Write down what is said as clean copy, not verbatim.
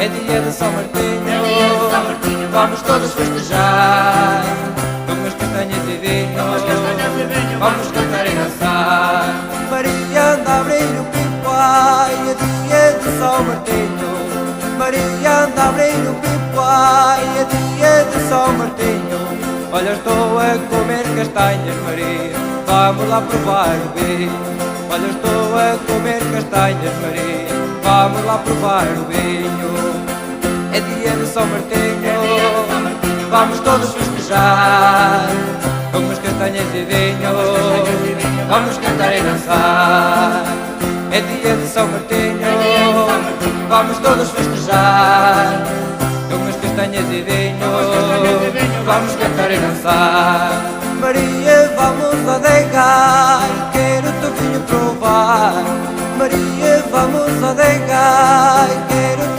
É dia de São Martinho, vamos todos festejar. Com umas castanhas e vinho, vamos cantar e dançar. Maria anda a abrir o pipoai, é dia de São Martinho. Maria anda a abrir o pipoai, é dia de São Martinho. Olha, estou a comer castanhas, Maria, vamos lá provar o vinho. Olha, estou a comer castanhas, Maria, vamos lá provar o vinho. É dia de São Martinho, vamos todos festejar. Com umas castanhas e vinho, vamos cantar e dançar. É dia de São Martinho, vamos todos festejar. Com umas castanhas e vinho, vamos cantar e dançar. Maria, vamos adegar, quero teu vinho provar. Maria, vamos adegar,